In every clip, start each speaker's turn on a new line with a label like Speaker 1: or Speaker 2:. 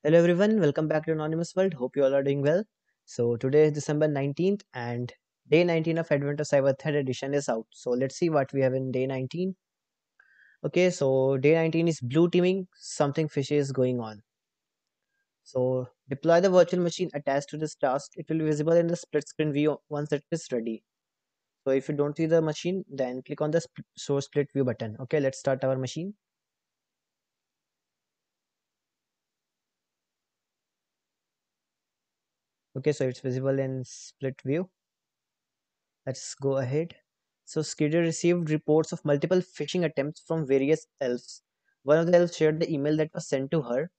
Speaker 1: Hello everyone, welcome back to Anonymous World. Hope you all are doing well. So today is December 19th and day 19 of Advent of Cyber Threat edition is out. So let's see what we have in day 19. Okay, so day 19 is blue teaming, something fishy is going on. So deploy the virtual machine attached to this task. It will be visible in the split screen view once it is ready. So if you don't see the machine, then click on the show split view button. Okay, let's start our machine. Okay, so it's visible in split view. Let's go ahead. So Skidder received reports of multiple phishing attempts from various elves. One of the elves shared the email that was sent to her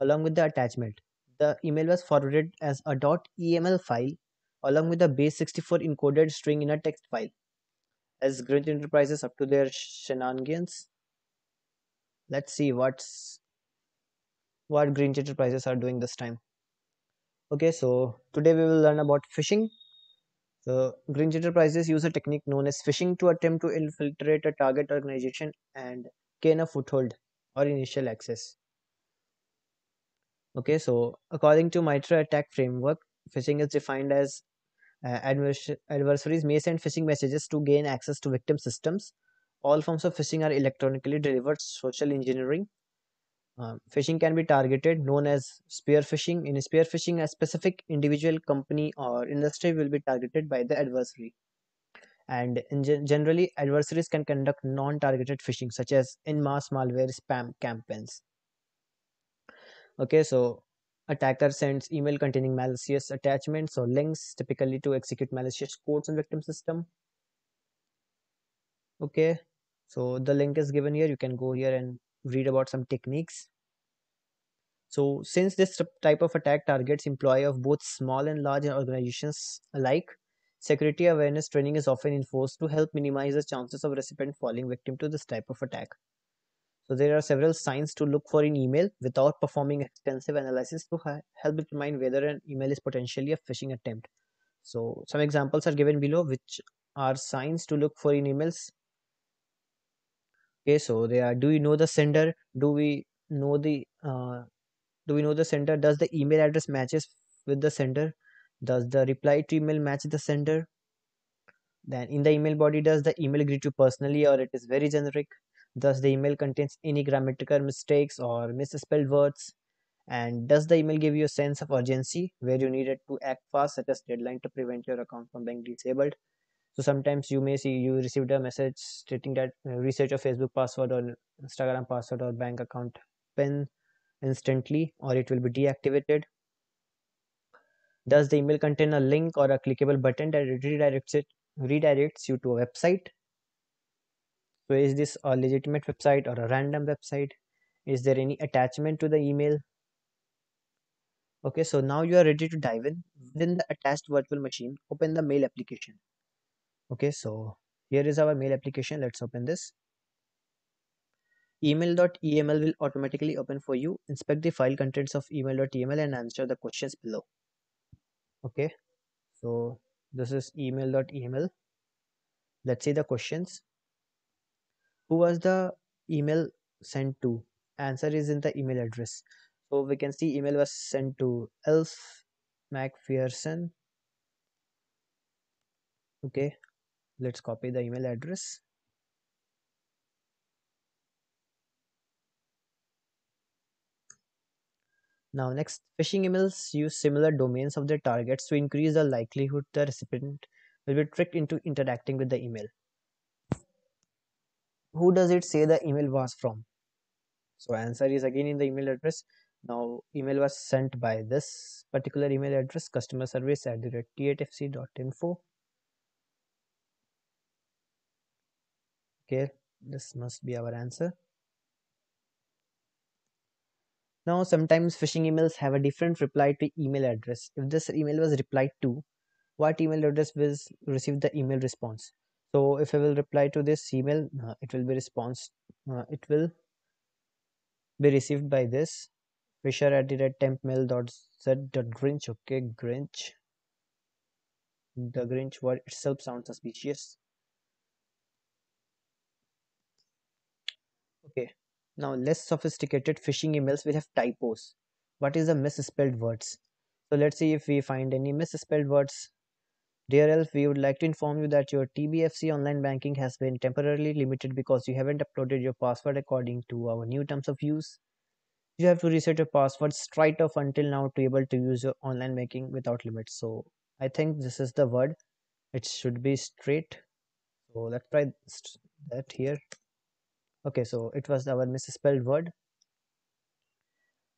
Speaker 1: along with the attachment. The email was forwarded as a .eml file along with a base64 encoded string in a text file. As Grinch Enterprises up to their shenanigans, let's see what Grinch Enterprises are doing this time. Okay, so today we will learn about phishing. So, Grinch Enterprises use a technique known as phishing to attempt to infiltrate a target organization and gain a foothold or initial access. Okay, so according to MITRE attack framework, phishing is defined as adversaries may send phishing messages to gain access to victim systems. All forms of phishing are electronically delivered social engineering. Phishing can be targeted, known as spear phishing. In spear phishing, a specific individual, company, or industry will be targeted by the adversary. And generally, adversaries can conduct non-targeted phishing, such as in-mass malware spam campaigns. Okay, so attacker sends email containing malicious attachments or links, typically to execute malicious codes on victim system. Okay, so the link is given here. You can go here and read about some techniques. So since this type of attack targets employee of both small and large organizations alike, security awareness training is often enforced to help minimize the chances of recipient falling victim to this type of attack. So there are several signs to look for in email without performing extensive analysis to help determine whether an email is potentially a phishing attempt. So some examples are given below, which are signs to look for in emails. Okay, so they are: do you know the sender? Know the do we know the sender? Does the email address matches with the sender? Does the reply to email match the sender? Then in the email body, does the email greet you personally or it is very generic? Does the email contains any grammatical mistakes or misspelled words? And does the email give you a sense of urgency where you needed to act fast, such as deadline to prevent your account from being disabled? So sometimes you may see you received a message stating that reset your Facebook password or Instagram password or bank account PIN instantly or it will be deactivated. Does the email contain a link or a clickable button that redirects you to a website? So is this a legitimate website or a random website? Is there any attachment to the email? Okay, so now you are ready to dive in. Within the attached virtual machine, open the mail application. Okay, so here is our mail application. Let's open this. Email.eml will automatically open for you. Inspect the file contents of email.eml and answer the questions below. Okay, so this is email.eml. Let's see the questions. Who was the email sent to? Answer is in the email address. So we can see email was sent to Elf McPherson. Okay, let's copy the email address. Now next, phishing emails use similar domains of their targets to increase the likelihood the recipient will be tricked into interacting with the email. Who does it say the email was from? So answer is again in the email address. Now email was sent by this particular email address, customer service @t8fc.info. Okay, this must be our answer. Now sometimes phishing emails have a different reply to email address. If this email was replied to, what email address will receive the email response? So if I will reply to this email, it will be response. It will be received by this fisher @tempmail.z.grinch. Okay, Grinch. The Grinch word itself sounds suspicious. Okay. Now less sophisticated phishing emails will have typos. What is the misspelled words? So let's see if we find any misspelled words. Dear Elf, we would like to inform you that your TBFC online banking has been temporarily limited because you haven't uploaded your password according to our new terms of use. You have to reset your password straight off until now to be able to use your online banking without limits. So I think this is the word. It should be straight. So let's try that here. Okay, so it was our misspelled word.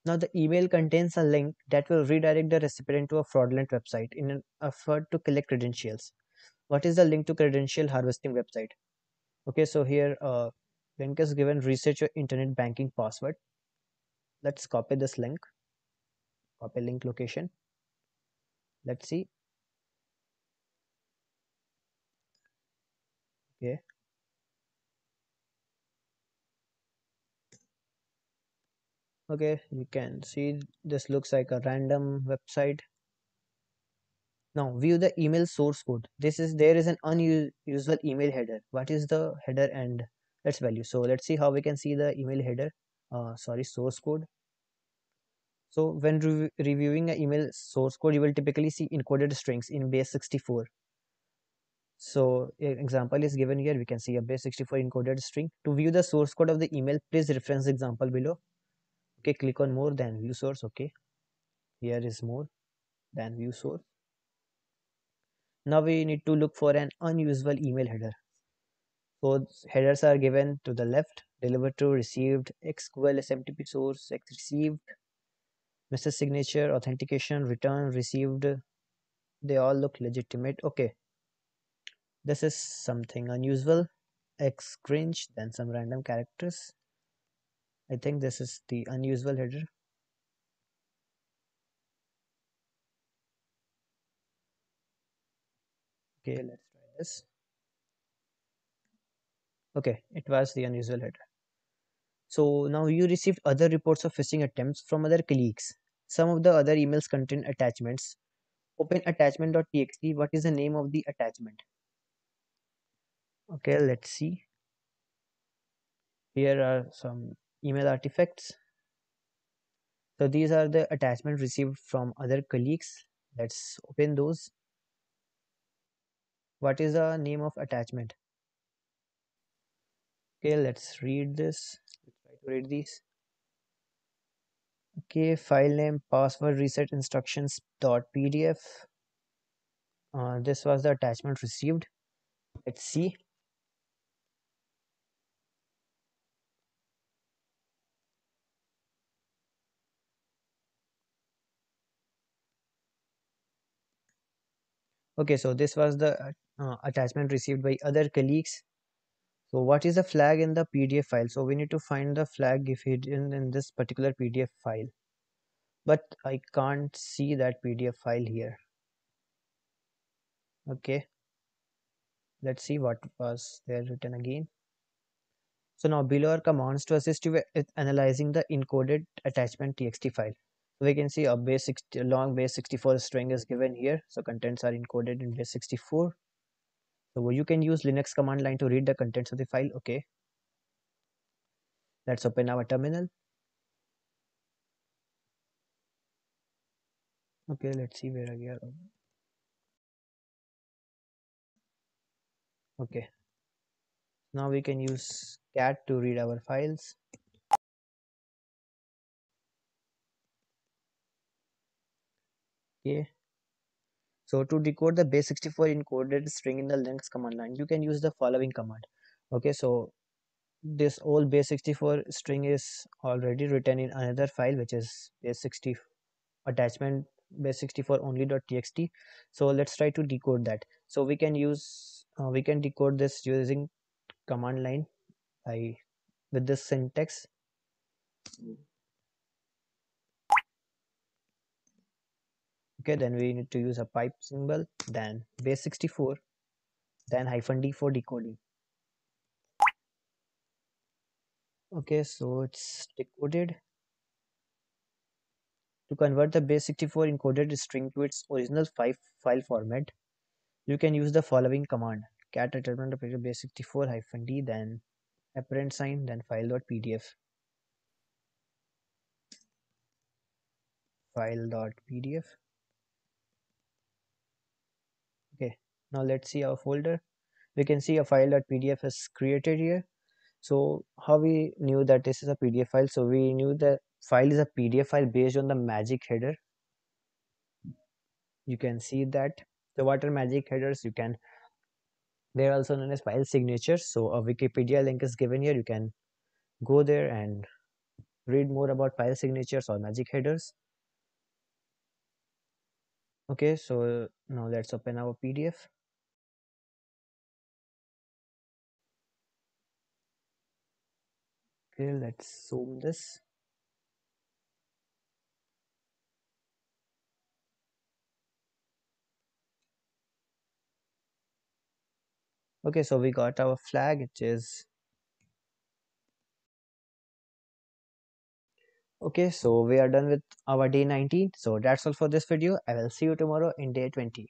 Speaker 1: Now the email contains a link that will redirect the recipient to a fraudulent website in an effort to collect credentials. What is the link to credential harvesting website? Okay, so here link is given, research your internet banking password. Let's copy this link, copy link location. Let's see. Okay, okay, you can see this looks like a random website. Now view the email source code. There is an unusual email header. What is the header and its value? So let's see how we can see the email header. Sorry, source code. So when reviewing an email source code, you will typically see encoded strings in base 64. So an example is given here. We can see a base 64 encoded string. To view the source code of the email, please reference the example below. Okay, click on more, then view source. Okay, here is more, then view source. Now we need to look for an unusual email header. So headers are given to the left, delivered to, received, XQL SMTP source, X received, message signature, authentication, return, received. They all look legitimate. Okay, this is something unusual. X cringe, then some random characters. I think this is the unusual header. Okay, let's try this. Okay, it was the unusual header. So now you received other reports of phishing attempts from other colleagues. Some of the other emails contain attachments. Open attachment.txt. What is the name of the attachment? Okay, let's see. Here are some email artifacts. So these are the attachments received from other colleagues. Let's open those. What is the name of attachment? Okay, let's read this. Let's try to read these. Okay, file name password reset instructions .pdf. This was the attachment received. Let's see. Okay, so this was the attachment received by other colleagues. So what is the flag in the PDF file? So we need to find the flag if hidden in this particular PDF file. But I can't see that PDF file here. Okay, let's see what was there written again. So now below are commands to assist you with analyzing the encoded attachment txt file. So we can see a long base 64 string is given here. So contents are encoded in base 64. So you can use Linux command line to read the contents of the file. Okay, let's open our terminal. Okay, let's see where we are. Okay, now we can use cat to read our files. Okay, so to decode the base 64 encoded string in the Linux command line, you can use the following command. Okay, so this whole base 64 string is already written in another file, which is base 60 attachment base 64 only.txt. So let's try to decode that. So we can decode this using command line by with this syntax. Okay, then we need to use a pipe symbol, then base 64, then -d for decoding. Okay, so it's decoded. To convert the base 64 encoded string to its original file format, you can use the following command: cat return of base 64 -d, then apparent sign, then file.pdf. file.pdf. Okay, now let's see our folder. We can see a file.pdf is created here. So how we knew that this is a PDF file? So we knew the file is a PDF file based on the magic header. You can see that the water magic headers, you can, they're also known as file signatures. So a Wikipedia link is given here. You can go there and read more about file signatures or magic headers. Okay, so now let's open our PDF. Okay, let's zoom this. Okay, so we got our flag, which is okay. So we are done with our day 19. So that's all for this video. I will see you tomorrow in day 20.